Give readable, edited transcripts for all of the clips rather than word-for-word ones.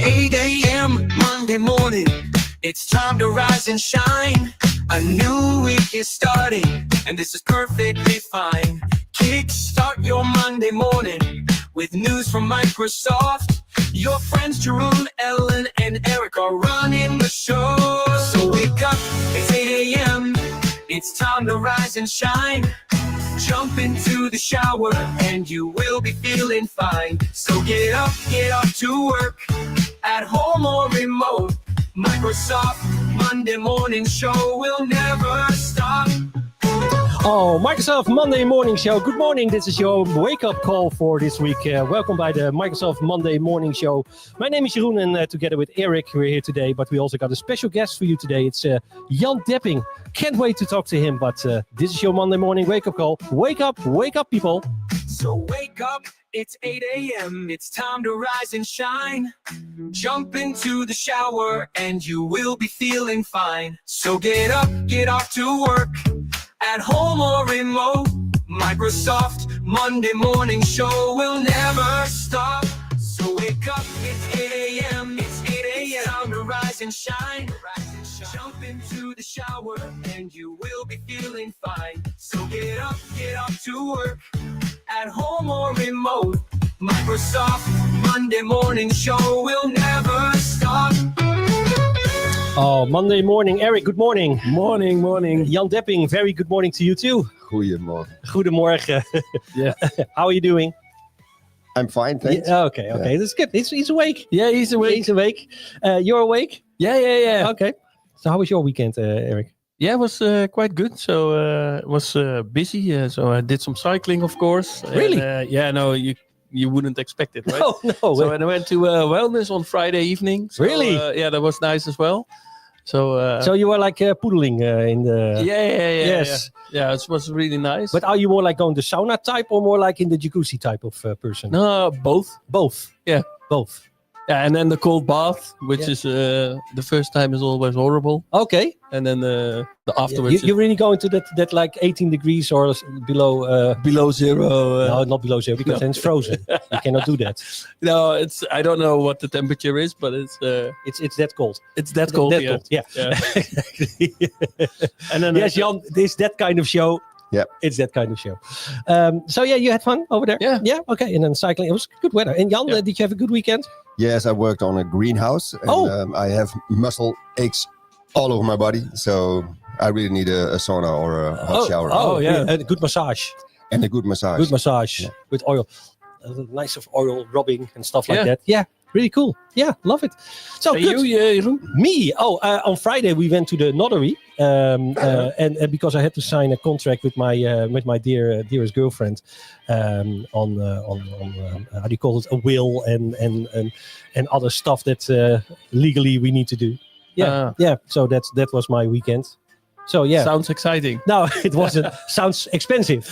8 a.m. Monday morning, it's time to rise and shine. A new week is starting, and this is perfectly fine. Kickstart your Monday morning with news from Microsoft. Your friends Jerome, Ellen, and Eric are running the show. So wake up, it's 8 a.m. It's time to rise and shine. Jump into the shower and you will be feeling fine. So get up to work, at home or remote. Microsoft Monday morning show will never stop. Oh, Microsoft Monday Morning Show. Good morning. This is your wake-up call for this week. Welcome by the Microsoft Monday Morning Show. My name is Jeroen, and together with Eric, we're here today. But we also got a special guest for you today. It's Jan Depping. Can't wait to talk to him. But this is your Monday morning wake-up call. Wake up, people. So wake up, it's 8 a.m. It's time to rise and shine. Jump into the shower and you will be feeling fine. So get up to work, at home or remote. Microsoft Monday morning show will never stop. So wake up, it's 8 a.m. It's 8 a.m. Time to rise and shine. Jump into the shower and you will be feeling fine. So get up to work, at home or remote. Microsoft Monday morning show will never stop. Oh, Monday morning. Eric, good morning. Morning. Jan Depping, very good morning to you too. Goedemorgen. Yeah. How are you doing? I'm fine, thanks. Yeah, okay. That's good. He's awake. Yeah, he's awake. You're awake? Yeah. Okay. So how was your weekend, Eric? Yeah, it was quite good. So it was busy. So I did some cycling, of course. Really? And, you wouldn't expect it, right? No. So and I went to wellness on Friday evening. So, Really? That was nice as well. So So you were like poodling in the... Yes. Yeah, it was really nice. But are you more like going the sauna type or more like in the jacuzzi type of person? No, both. Both? Yeah. Both. Yeah, and then the cold bath, which is the first time is always horrible. Okay. And then the afterwards. You really go into that like 18 degrees or below... below zero. No, not below zero because then it's frozen. You cannot do that. No, I don't know what the temperature is, but it's that cold. It's that cold. Yeah. And then yes, Jan, it's that kind of show. Yeah, it's that kind of show. So you had fun over there. Yeah. Okay, and then cycling. It was good weather. And Jan, did you have a good weekend? Yes, I worked on a greenhouse. And, I have muscle aches all over my body, so I really need a sauna or a hot shower. Oh, yeah. And a good massage. And a good massage. Good massage with oil. Nice of oil rubbing and stuff like that. Yeah, really cool. Yeah, love it. So good. Me? On Friday we went to the notary, and because I had to sign a contract with my dearest girlfriend, on how do you call it, a will and other stuff that legally we need to do. Yeah. So that was my weekend. So yeah, sounds exciting. No, it wasn't. Sounds expensive.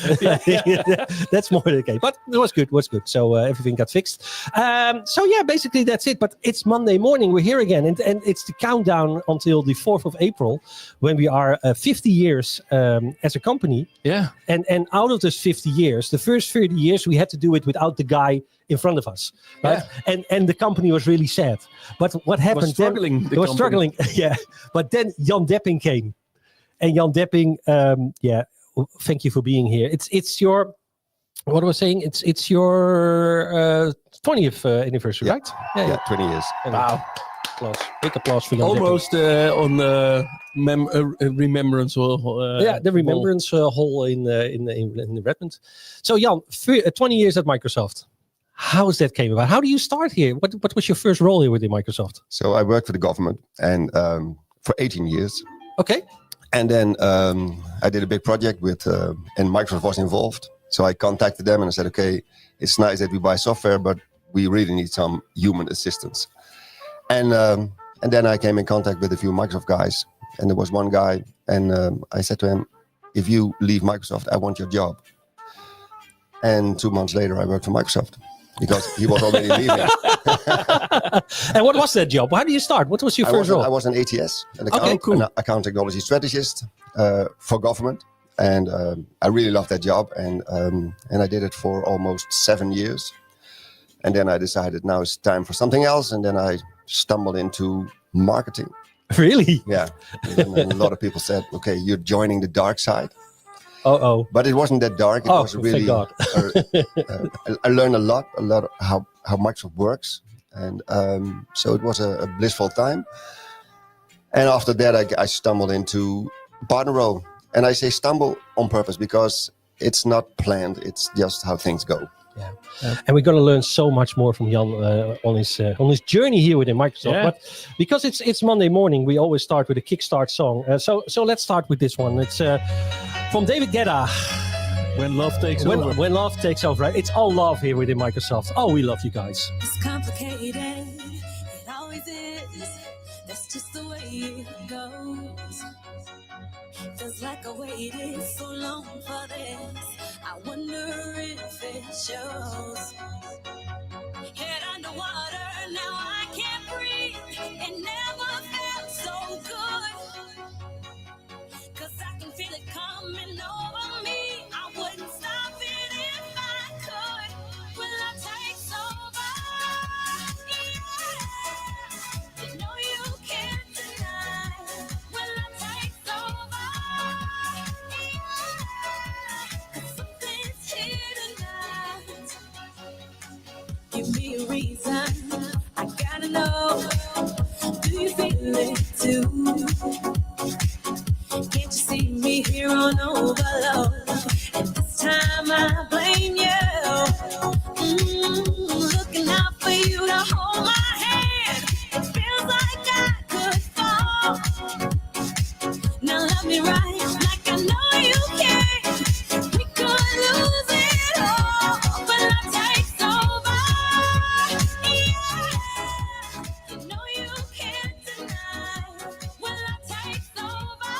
That's more the case, but it was good. So everything got fixed. So yeah, basically that's it. But it's Monday morning. We're here again, and it's the countdown until the 4th of April, when we are 50 years as a company. Yeah. And out of those 50 years, the first 30 years we had to do it without the guy in front of us, right? Yeah. And the company was really sad. But what happened? It was struggling. Yeah. But then Jan Depping came. And Jan Depping, thank you for being here. It's your, what was I saying? It's your 20th anniversary, right? Yeah, 20 years. Wow. Big applause for Jan Almost on the Remembrance Hall. The Remembrance Hall in Redmond. So Jan, 20 years at Microsoft. How that came about? How do you start here? What was your first role here within Microsoft? So I worked for the government and for 18 years. Okay. And then I did a big project and Microsoft was involved. So I contacted them and I said, okay, it's nice that we buy software, but we really need some human assistance. And then I came in contact with a few Microsoft guys. And there was one guy, and I said to him, if you leave Microsoft, I want your job. And 2 months later, I worked for Microsoft because he was already leaving. And what was that job? How do you start? What was your first role? I was an ATS, an account technology strategist for government. And I really loved that job. And I did it for almost 7 years. And then I decided now it's time for something else. And then I stumbled into marketing. Really? Yeah. And a lot of people said, okay, you're joining the dark side. Oh. But it wasn't that dark. It was really, thank God. I learned a lot how Microsoft works. And so it was a blissful time. And after that, I stumbled into partner role. And I say stumble on purpose because it's not planned. It's just how things go. Yeah. And we're going to learn so much more from Jan on his journey here within Microsoft. Yeah. But because it's Monday morning, we always start with a kickstart song. So let's start with this one. It's from David Guetta. When love takes over. When love takes over. Right? It's all love here within Microsoft. Oh, we love you guys. It's complicated. It always is. That's just the way it goes. Feels like I waited so long for this. I wonder if it shows. Head underwater, now I can't breathe. It never felt so good. 'Cause I can feel it coming over me. I wouldn't stop it if I could. Will I take over? Yeah. You know you can't deny. Will I take over? Yeah. 'Cause something's here tonight. Give me a reason. I gotta know. Do you feel it too? Can't you see me here on overload? And this time I blame you. Looking out for you to hold my hand. It feels like I could fall. Now love me right, like I know you can. We could lose it all, but I take over. Yeah, you know you can't deny. Will I take over?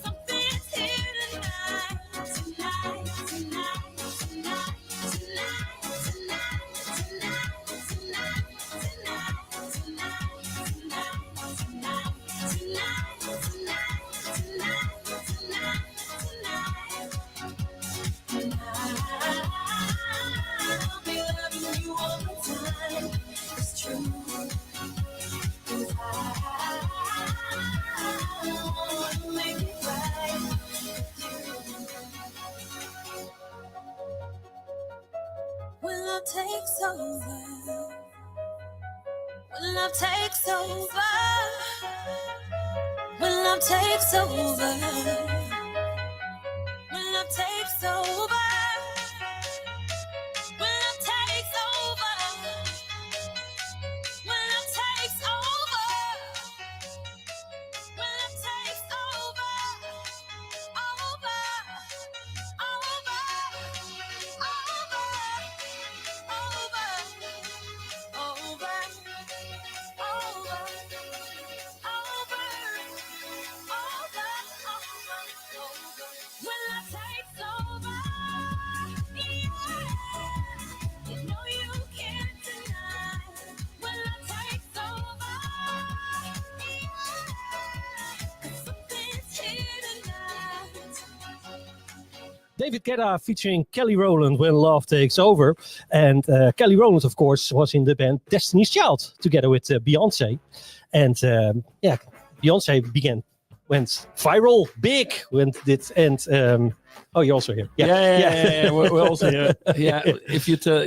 Something's here tonight, tonight, tonight, tonight, tonight, tonight, tonight, tonight, tonight, I'll be loving you all the time. It's true. 'Cause I wanna make it right with you. When love takes over. When love takes over. When love takes over. When love takes over. When love takes over. When love takes over. When love takes over. Over. Over. Over. Over. When love takes over, yeah, you know you can't deny. When love takes over, yeah, 'cause something's here tonight. David Guetta featuring Kelly Rowland, When Love Takes Over. And Kelly Rowland, of course, was in the band Destiny's Child together with Beyonce. And Beyonce went viral, big, oh, you're also here. Yeah. We're also here. Yeah, if you tell,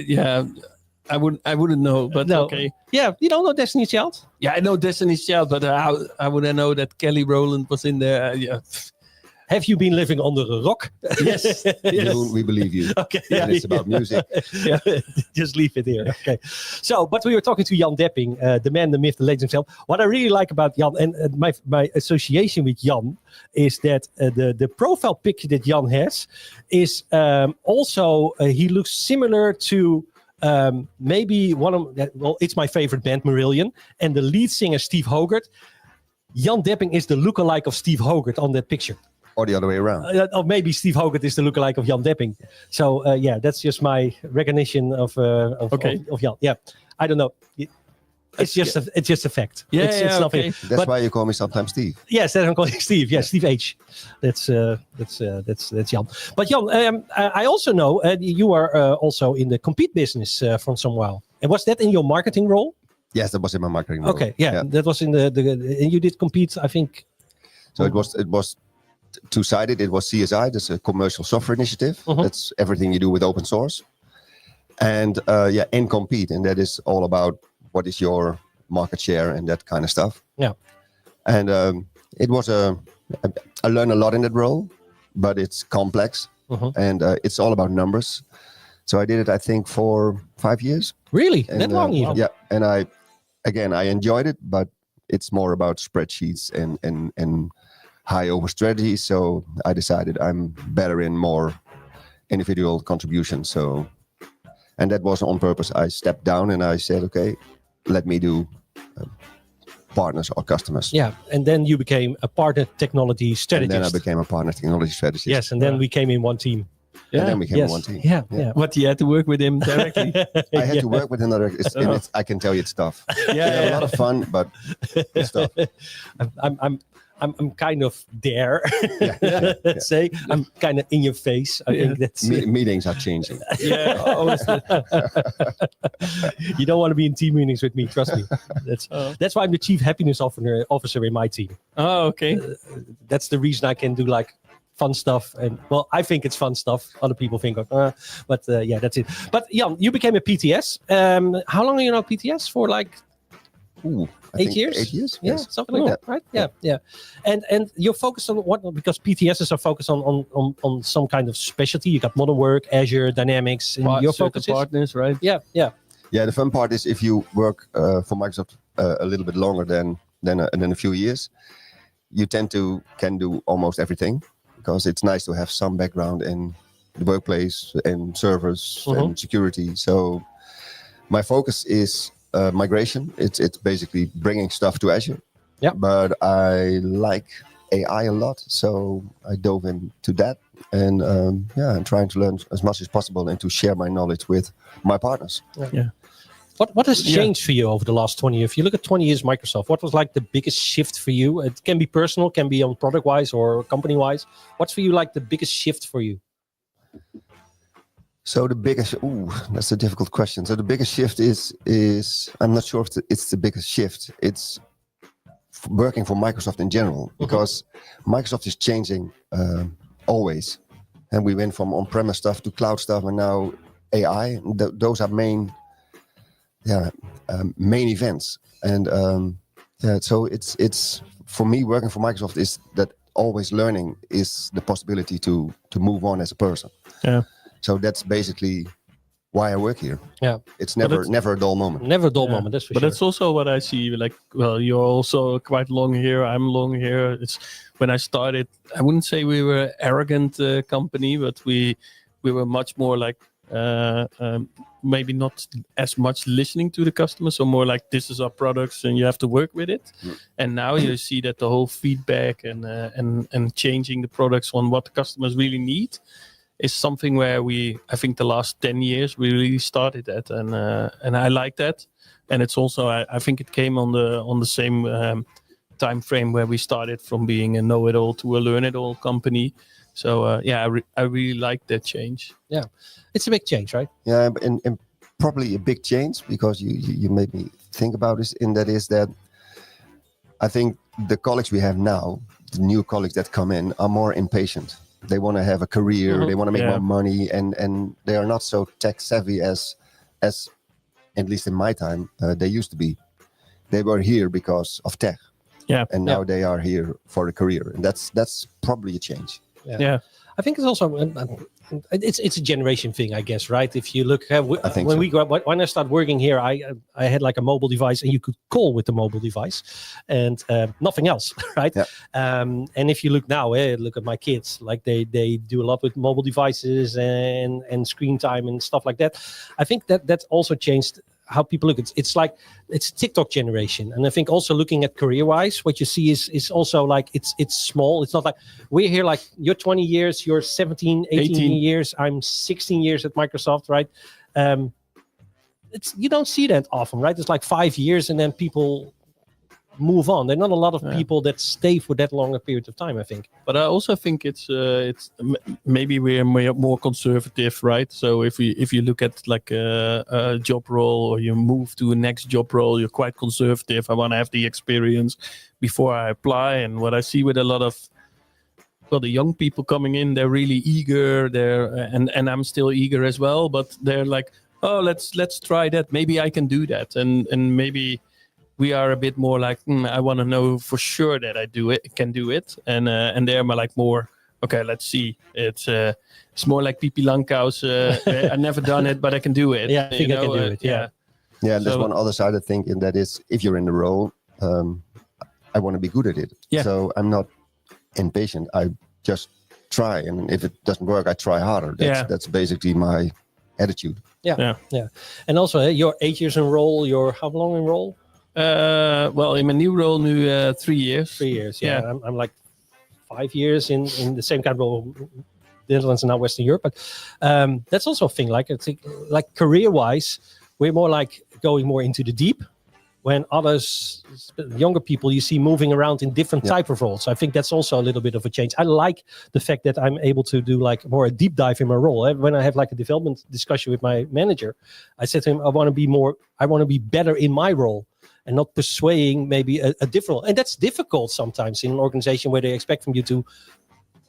I wouldn't know, but No. okay. Yeah, you don't know Destiny's Child? Yeah, I know Destiny's Child, but how would I know that Kelly Rowland was in there? Yeah. Have you been living under a rock? Yes. Jeroen, we believe you. Okay. And it's about music. Yeah, just leave it here. Okay. So, but we were talking to Jan Depping, the man, the myth, the legend himself. What I really like about Jan, and my association with Jan, is that the profile picture that Jan has is also he looks similar to maybe one of that. Well, it's my favorite band, Marillion, and the lead singer Steve Hogarth. Jan Depping is the lookalike of Steve Hogarth on that picture. Or the other way around. Or maybe Steve Hogarth is the lookalike of Jan Depping. So that's just my recognition of Jan. Yeah, I don't know. It's just a fact. It's nothing. Okay. That's why you call me sometimes Steve. Yes, that's I'm calling Steve. Yes, Steve H. That's Jan. But Jan, I also know you are also in the compete business from some while. And was that in your marketing role? Yes, that was in my marketing role. Okay, yeah, that was in the and you did compete, I think. So it was two-sided. It was CSI, that's a commercial software initiative. That's everything you do with open source. And and compete, and that is all about what is your market share and that kind of stuff. Yeah. And it was I learned a lot in that role, but it's complex and it's all about numbers. So I did it, I think, for 5 years. Really? And, that long even? Yeah. And I enjoyed it, but it's more about spreadsheets and high over strategy. So I decided I'm better in more individual contribution. So, and that was on purpose. I stepped down and I said, okay, let me do partners or customers. Yeah, and then you became a partner technology strategist. And then I became a partner technology strategist. Yes, and then we came in one team. Yeah. And then we became one team. Yeah. What, you had to work with him directly? I had to work with another. I can tell you it's tough. A lot of fun, but it's tough. I'm kind of there. Let's say I'm kind of in your face. I think that's meetings are changing. You don't want to be in team meetings with me. Trust me. That's why I'm the chief happiness officer in my team. Oh, okay. That's the reason I can do like fun stuff. And well, I think it's fun stuff. Other people think, but that's it. But Jan, you became a PTS. How long are you now PTS for? Like 8 years? 8 years. Yeah, yes. something like that, right? Yeah. And you're focused on what? Because PTSs are focused on some kind of specialty. You got modern work, Azure, Dynamics, and your focus is partners, right? Yeah. Yeah, the fun part is if you work for Microsoft a little bit longer than a few years, you can do almost everything, because it's nice to have some background in the workplace and servers and security. So my focus is migration. It's basically bringing stuff to Azure. Yeah. But I like AI a lot, so I dove into that, and I'm trying to learn as much as possible and to share my knowledge with my partners. Yeah. What has changed for you over the last 20 years? If you look at 20 years Microsoft, what was like the biggest shift for you? It can be personal, can be on product-wise or company-wise. What's for you like the biggest shift for you? So the biggest, that's a difficult question. So the biggest shift is I'm not sure if it's the biggest shift. It's working for Microsoft in general, because Microsoft is changing always. And we went from on-premise stuff to cloud stuff, and now AI. Those are main events. And so it's for me, working for Microsoft is that always learning is the possibility to move on as a person. Yeah. So that's basically why I work here. Yeah. It's never a dull moment. Never a dull moment, that's for sure. But that's also what I see. Like, well, you're also quite long here. I'm long here. It's when I started, I wouldn't say we were an arrogant company, but we were much more like maybe not as much listening to the customer, so more like this is our products and you have to work with it. And now you see that the whole feedback and changing the products on what the customers really need is something where I think the last 10 years we really started that, and I like that. And it's also I think it came on the same time frame where we started from being a know-it-all to a learn-it-all company. So I really like that change. Yeah, it's a big change, right? Yeah, and probably a big change, because you made me think about this. And that is that I think the colleagues we have now, the new colleagues that come in, are more impatient. They want to have a career. They want to make more money, and they are not so tech savvy as at least in my time they used to be. They were here because of tech, and now they are here for a career, and that's probably a change. Yeah. I think it's also it's a generation thing, I guess, right? If you look, when I started working here, I had like a mobile device, and you could call with the mobile device, and nothing else, right? Yeah. And if you look now, look at my kids, like they do a lot with mobile devices and screen time and stuff like that. I think that's also changed how people look. It's like it's TikTok generation, and I think also looking at career-wise, what you see is also like it's small. It's not like we're here like you're 20 years, you're 17, 18 years. I'm 16 years at Microsoft, right? You don't see that often, right? It's like 5 years, and then people move on. There are not a lot of people that stay for that long a period of time, I think. But I also think it's maybe we're more conservative, right? So if you look at like a job role, or you move to a next job role, you're quite conservative. I want to have the experience before I apply. And what I see with a lot of the young people coming in, they're really eager. And I'm still eager as well. But they're like, oh, let's try that. Maybe I can do that. And maybe we are a bit more like, I want to know for sure that I can do it. And they're more, okay, let's see. It's more like Pipi Langkous. I've never done it, but I can do it. Yeah, I think I can do it. Yeah. Yeah, there's one other side I think, and that is if you're in the role, I want to be good at it. Yeah. So I'm not impatient. I just try, and if it doesn't work, I try harder. That's basically my attitude. Yeah. And also, your 8 years in role. You're how long in role? Well, in my new role, 3 years. 3 years. Yeah. I'm like 5 years in the same kind of role. Netherlands and now Western Europe, but that's also a thing. Like I think, like career-wise, we're more like going more into the deep. When others, younger people, you see moving around in different type of roles. So I think that's also a little bit of a change. I like the fact that I'm able to do like more a deep dive in my role. When I have like a development discussion with my manager, I said to him, I want to be better in my role and not persuading maybe a different role. And that's difficult sometimes in an organization where they expect from you to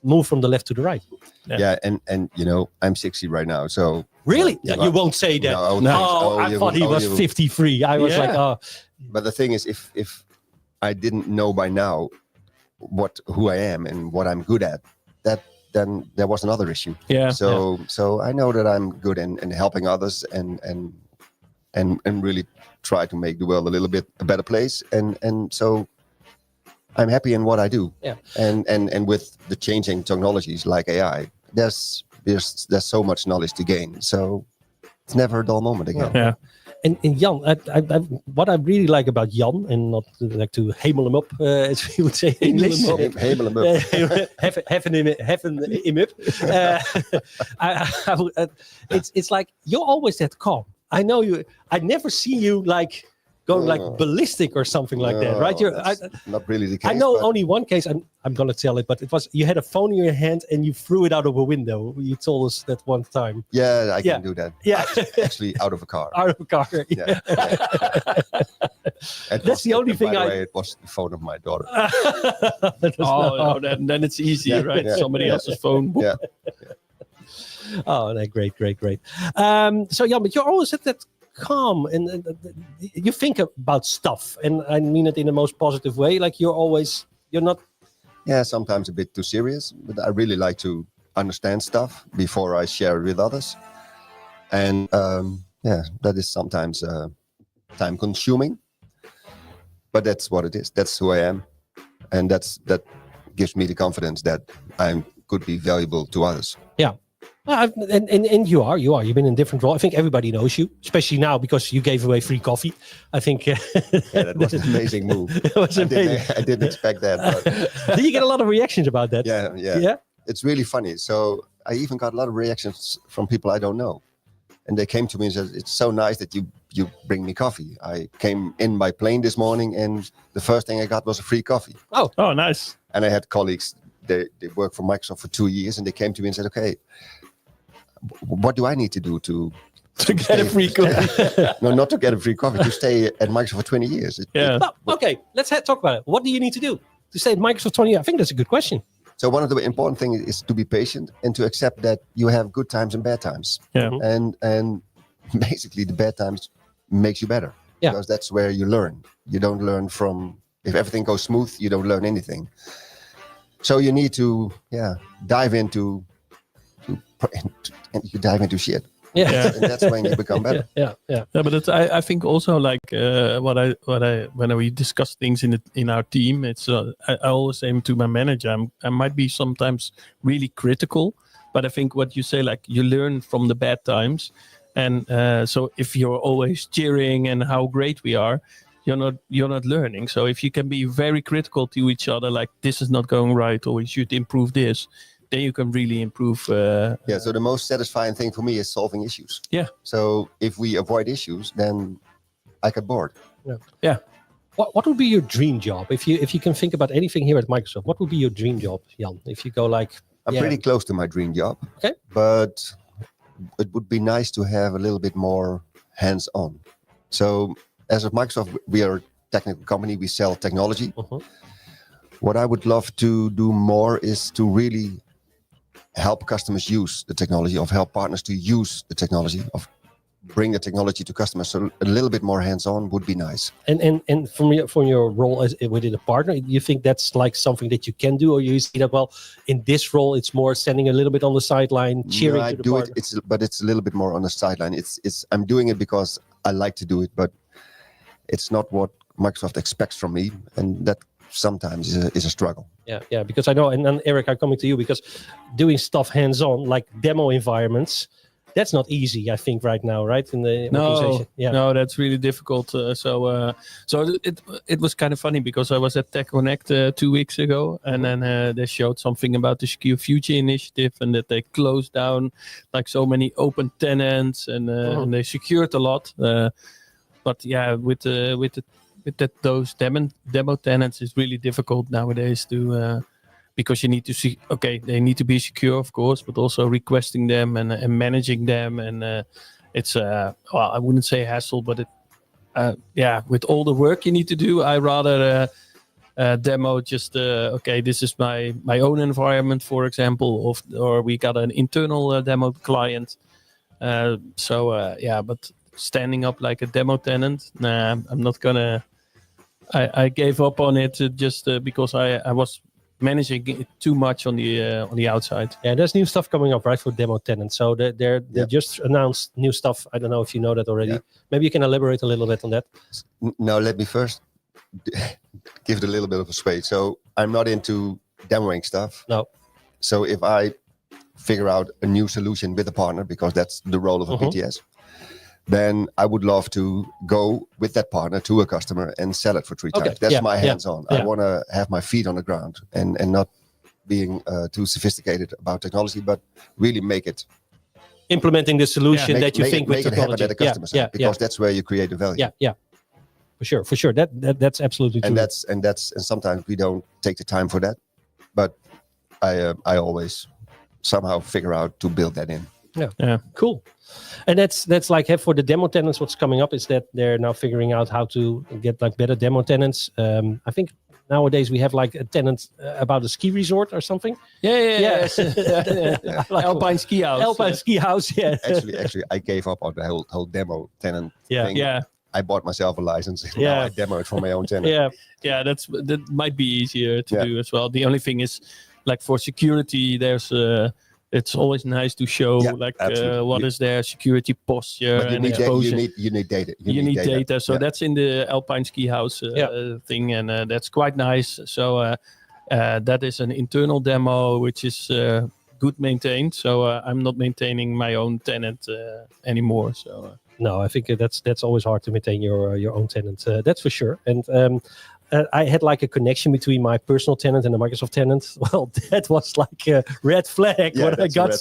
move from the left to the right. Yeah, and you know, I'm 60 right now, so really, you won't say that. No, I thought he was 53. I was like, oh. But the thing is, if I didn't know by now who I am and what I'm good at, then there was another issue. Yeah. So I know that I'm good in helping others and really try to make the world a little bit a better place. And so I'm happy in what I do. Yeah. And with the changing technologies like AI, there's so much knowledge to gain. So it's never a dull moment again. Yeah. And Jan, what I really like about Jan, and not like to hemel him up, as we would say in English. Hemel him up. Heaven him up. It's like you're always that calm. I know you. I never see you like going like ballistic or something like that, right? Not really the case. I know only one case. I'm gonna tell it, but it was you had a phone in your hand and you threw it out of a window. You told us that one time. Yeah, I can do that. Yeah, actually, out of a car. Out of a car. Yeah. That's the only thing. By the way, it was the phone of my daughter. Then it's easy, right? Yeah, Somebody else's phone. Yeah. Oh, no, great. So yeah, but you're always at that calm and you think about stuff, and I mean it in the most positive way. Like you're not. Yeah, sometimes a bit too serious, but I really like to understand stuff before I share it with others. And that is sometimes time consuming, but that's what it is. That's who I am, and that gives me the confidence that I could be valuable to others. Yeah. And you are. You've been in different roles. I think everybody knows you, especially now because you gave away free coffee. I think that was an amazing move. It was amazing. I didn't expect that. But did you get a lot of reactions about that? Yeah. It's really funny. So I even got a lot of reactions from people I don't know, and they came to me and said, "It's so nice that you bring me coffee. I came in by plane this morning, and the first thing I got was a free coffee." Oh, nice. And I had colleagues. They worked for Microsoft for 2 years, and they came to me and said, "Okay, what do I need to do to get a free coffee?" No, not to get a free coffee, to stay at Microsoft for 20 years. Okay, let's talk about it. What do you need to do to stay at Microsoft 20 years? I think that's a good question. So one of the important things is to be patient and to accept that you have good times and bad times. Yeah. And basically the bad times makes you better. Yeah. Because that's where you learn. You don't learn from, if everything goes smooth, you don't learn anything. So you need to dive into you dive into shit. Yeah. And that's when you become better. Yeah. But I think also like when we discuss things in our team, it's I always say to my manager, I might be sometimes really critical, but I think what you say, like you learn from the bad times, and so if you're always cheering and how great we are, you're not learning. So if you can be very critical to each other, like this is not going right, or we should improve this, then you can really improve. So the most satisfying thing for me is solving issues. Yeah. So if we avoid issues, then I get bored. Yeah. What would be your dream job if you can think about anything here at Microsoft? What would be your dream job, Jan? If you go like, I'm pretty close to my dream job. Okay. But it would be nice to have a little bit more hands-on. So as of Microsoft, we are a technical company. We sell technology. What I would love to do more is to really help customers use the technology, of help partners to use the technology, of bring the technology to customers. So a little bit more hands-on would be nice. And from your role as within a partner, you think that's like something that you can do, or you see that, well, in this role it's more standing a little bit on the sideline, cheering I to the do partner? but it's a little bit more on the sideline. It's I'm doing it because I like to do it, but it's not what Microsoft expects from me, and that sometimes is a struggle. Yeah, because I know, and then Eric, I'm coming to you, because doing stuff hands-on, like demo environments, that's not easy, I think, right now, right? In the organization. No, that's really difficult. So it was kind of funny, because I was at Tech Connect 2 weeks ago, and then they showed something about the Secure Future initiative, and that they closed down like so many open tenants, and they secured a lot. But yeah, with those demo tenants, it's really difficult nowadays to. Because you need to see, okay, they need to be secure, of course, but also requesting them and managing them. And it's, well, I wouldn't say hassle, but with all the work you need to do, I rather demo just, okay, this is my own environment, for example, or we got an internal demo client. But standing up like a demo tenant, nah, I'm not gonna, I gave up on it just because I was managing it too much on the outside. Yeah, there's new stuff coming up, right, for demo tenants. So they just announced new stuff. I don't know if you know that already. Yeah. Maybe you can elaborate a little bit on that. No, let me first give it a little bit of a space. So I'm not into demoing stuff. No. So if I figure out a new solution with a partner, because that's the role of a PTS, then I would love to go with that partner to a customer and sell it for 3 times. That's my hands-on. I want to have my feet on the ground and not being too sophisticated about technology, but really make it. Implementing the solution that you think with technology. Make it happen at the customer side, because that's where you create the value. Yeah. For sure. That's absolutely true. And sometimes we don't take the time for that, but I always somehow figure out to build that in. Yeah, cool. And that's like for the demo tenants, what's coming up is that they're now figuring out how to get like better demo tenants. I think nowadays we have like a tenant about a ski resort or something. Yeah. Like Alpine Ski House. Alpine Ski House, yeah. Actually, I gave up on the whole demo tenant thing. Yeah. I bought myself a license. Now I demo it for my own tenant. Yeah, that might be easier to do as well. The only thing is, like for security, there's it's always nice to show what is their security posture and exposure. You need data. You need data. So that's in the Alpine Ski House thing, and that's quite nice. So that is an internal demo, which is good maintained. So I'm not maintaining my own tenant anymore. So no, I think that's always hard to maintain your own tenant. That's for sure. And I had like a connection between my personal tenant and the Microsoft tenant. Well, that was like a red flag when I got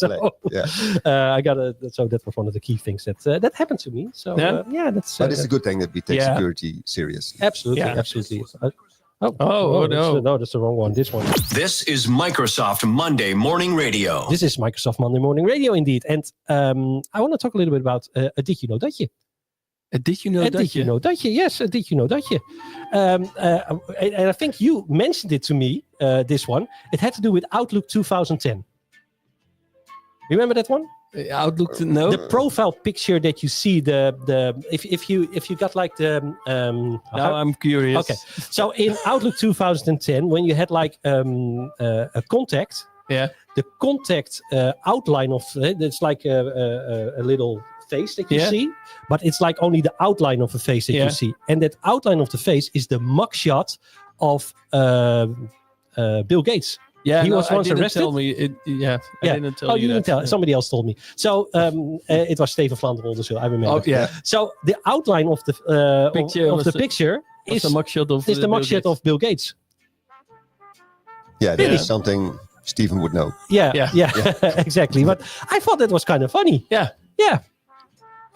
I got so that was one of the key things that happened to me. So that's. But it's a good thing that we take security serious. Absolutely. No, that's the wrong one. This one. This is Microsoft Monday Morning Radio. This is Microsoft Monday Morning Radio, indeed. And I want to talk a little bit about Did You Know Datje? Did you know that? Did you know that? Yes, did you know that? And I think you mentioned it to me. This one. It had to do with Outlook 2010. Remember that one? Outlook, no. The profile picture that you see. If you got like the. Now I'm curious. Okay, so in Outlook 2010, when you had like a contact. Yeah. The contact outline of it's like a little face that you see, but it's like only the outline of a face that you see, and that outline of the face is the mugshot of Bill Gates. Yeah, he was once arrested. Tell me. I didn't tell you. You didn't tell. Somebody else told me. So it was Steven Vlaanderen, so I remember. Oh, yeah. So the outline of the picture is the mugshot of Bill Gates. Yeah, that is something Steven would know. Yeah, exactly. But I thought that was kind of funny. Yeah.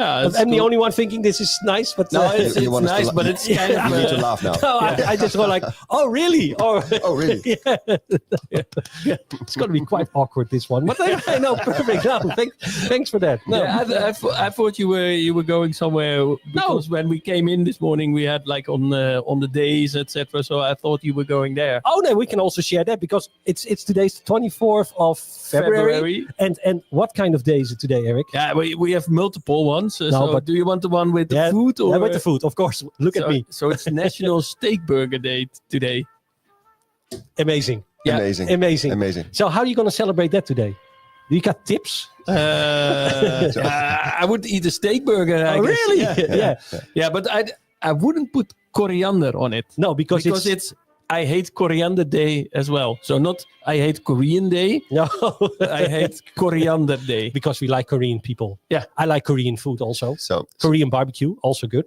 I'm the only one thinking this is nice, but No, it's You want us to nice, la- but it's kind of. You need to laugh now. no, I just go like, oh really? Or Oh, really? it's going to be quite awkward, this one. But I know, perfect. No, thanks for that. No. Yeah, I thought you were going somewhere because when we came in this morning, we had like on the days, etc. So I thought you were going there. Oh no, we can also share that because it's today's the 24th of February. And what kind of day is it today, Eric? Yeah, we have multiple ones. So but- do you want the one with the food or with the food? Of course. Look at me. So it's National Steak Burger Day today. Amazing. Yeah. Amazing. So how are you going to celebrate that today? Do you got tips? I would eat a steak burger. I guess. Really? Yeah. But I wouldn't put coriander on it. No, because it's I hate Coriander Day as well. So not I hate Korean Day. No, I hate Coriander Day. because we like Korean people. Yeah. I like Korean food also. So Korean barbecue, also good.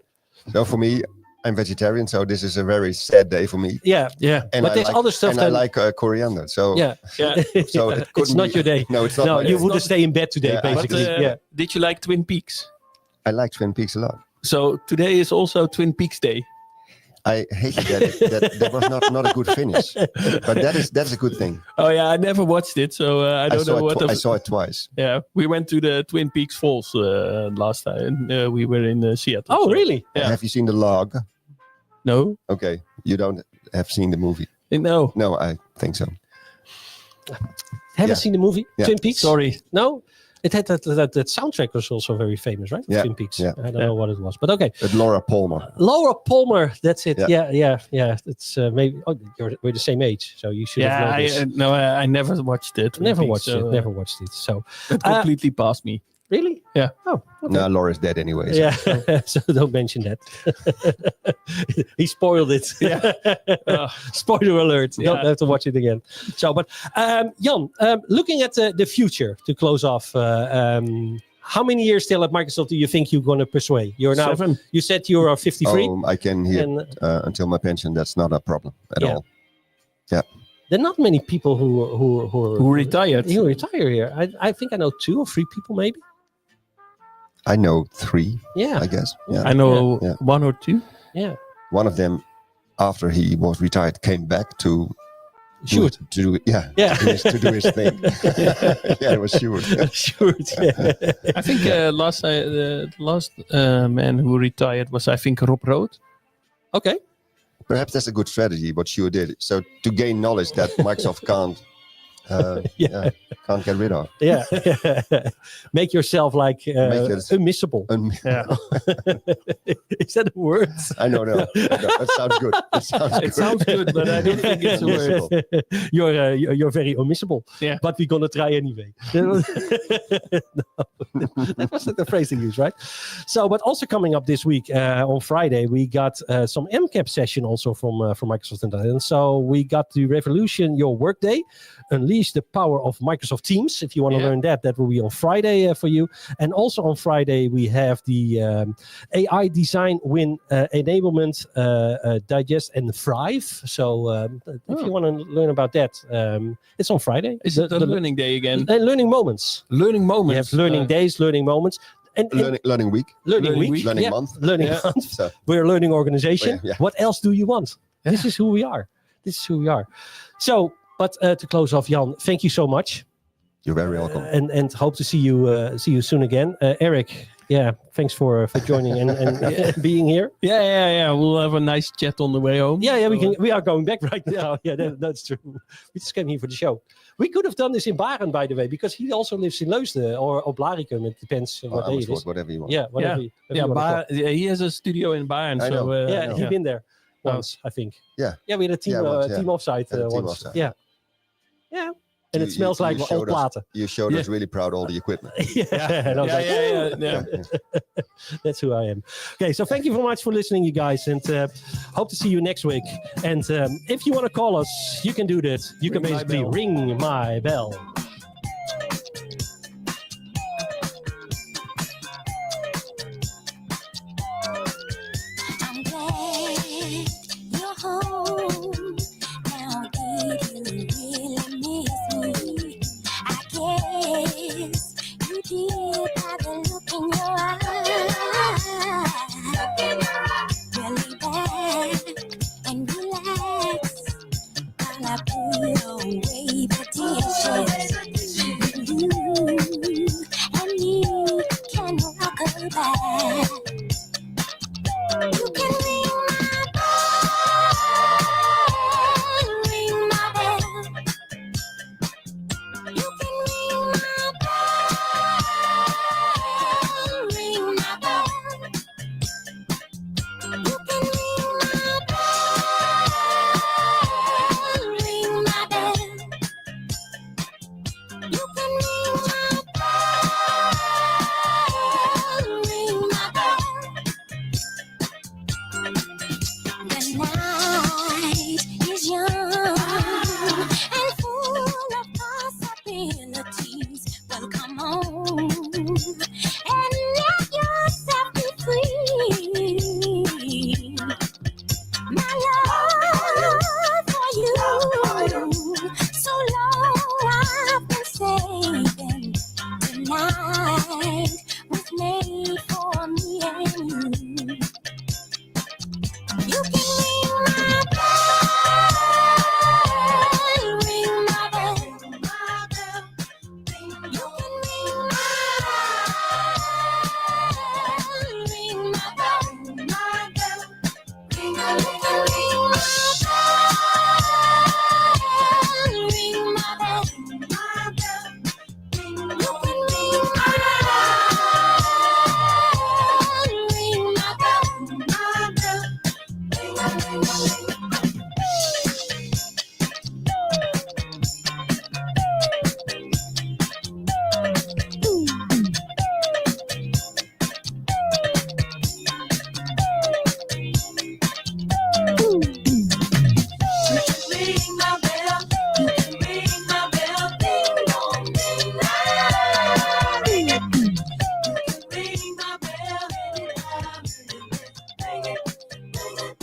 for me, I'm vegetarian, so this is a very sad day for me. Yeah. And But I there's like, other stuff and that- I like coriander. So Yeah. So it it's couldn't not be- your day. No, it's not. No, my you day. would stay in bed today, Yeah, I- But basically. did you like Twin Peaks? I like Twin Peaks a lot. So today is also Twin Peaks Day. I hate that was not a good finish, but that's a good thing. Oh yeah, I never watched it, so I don't know what. I saw it twice. Yeah, we went to the Twin Peaks Falls last time. We were in Seattle. Oh, so- really? Yeah. Have you seen the log? No, Okay, you don't have seen the movie. no. No, I think so. Haven't Yeah. seen the movie Yeah. Twin Peaks? Sorry. No? It had that soundtrack was also very famous, right? Yeah, Twin Peaks. yeah. I don't know what it was, but okay. With Laura Palmer. Laura Palmer, that's it. Yeah. Yeah. It's maybe we're the same age, so you should have Yeah, known this. I never watched it. Twin Never Peaks, watched so, it. Never watched it. So It completely passed me. really? Yeah. Oh, okay. No, Laura's dead anyway. So. Yeah. So don't mention that. He spoiled it. Yeah. Spoiler alert. You Yeah. don't have to watch it again. So, but Jan, looking at the future to close off, how many years still at Microsoft do you think you're going to persuade? You're now. 7. You said you are 53. I can hear And until my pension. That's not a problem at Yeah. all. there are not many people Who retired? who retire here. I think I know 2 or 3 people, maybe. I know 3, Yeah. I guess. Yeah. I know Yeah. 1 or 2. Yeah. One of them, after he was retired, came back to Shoot. to do it. Yeah. Yeah. To do his thing. Yeah, it was shoot. Shoot. Yeah. I think the last man who retired was, I think, Rob Roth. Okay. Perhaps that's a good strategy. What Shure did. So to gain knowledge that Microsoft can't get rid of. Yeah. Make yourself like Make it- unmissable. Yeah. Is that a word? I know. No, that sounds good. That sounds It good. sounds good, but I don't think it's a word. You're very unmissable. Yeah. But we're gonna try anyway. No, that was the phrase they use, right? So, but also coming up this week on Friday, we got some MCAP session also from Microsoft and so we got the Revolution Your Workday, Unleash the Power of Microsoft Teams. If you want to learn that will be on Friday for you. And also on Friday we have the AI Design Win Enablement Digest and Thrive. So if you want to learn about that, it's on Friday. Is it the learning day again? Learning moments. Learning moments. You have learning days, learning moments, and Learning week. learning week, week, learning month. learning Yeah. month. So We're a learning organization. Yeah. What else do you want? This is who we are. So, but to close off, Jan, thank you so much, you're very welcome. and hope to see you soon again. Eric, thanks for joining and being here. Yeah. We'll have a nice chat on the way home. Yeah, we are going back right now. Yeah, that's true. We just came here for the show. We could have done this in Baren, by the way, because he also lives in Leusden or Blaricum. It depends what day it is. Whatever you want. Yeah, whatever. You Yeah, wanna call it. he has a studio in Bayern. I So, know. Yeah, he's been there once, I think. Yeah. Yeah, we had a team, Yeah, once, yeah. team offsite Had a team once. offsite. Yeah. And it smells like old showed us- platen. You showed us really proud all the equipment. And I was like, yeah. that's who I am. Okay, so thank you very much for listening, you guys, and hope to see you next week. And if you want to call us, you can do that. You can Ring my basically bell. ring my bell. I'm glad you're home. Now, did you really miss me? I guess you did by the look in your eyes. the dishes. You and me can rock a back. You can ring my bell, ring my bell. You can ring my bell, ring my bell. You can ring my bell, ring my bell. You can ring my bell, ring my bell. The night is young and full of possibilities. Well, come on and let yourself be free. My love for you, so long I've been saving. Tonight was made for me and you. You can ring my bell, ring my bell, my bell. You can ring my bell, ring my bell, my bell. You can ring my bell, ring my bell, my bell. You can ring my bell, ring my bell, my bell. Ring my bell, you can ring my bell, ding dong, ding dong. Ring it. You can ring my bell anytime. Ring it, ring it,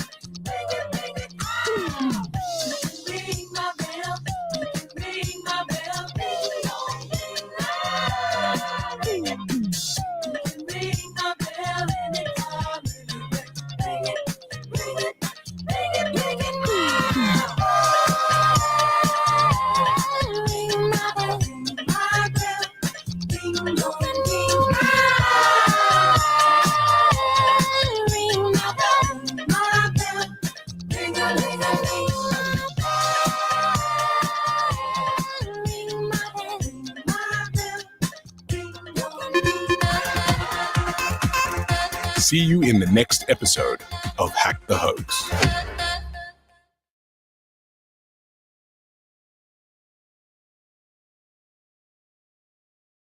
ring it, ring it. You can ring my bell, you can ring my bell, ding dong, ding dong. Ring it. You can ring my bell anytime. Ring it, ring it, ring it, ring it. Ring my bell, my bell, ding dong, ding dong. Ring my bell, my bell, ring a ring a ring my bell. Ring my bell, my bell, ding dong. See you in the next episode of Hack the Hoax.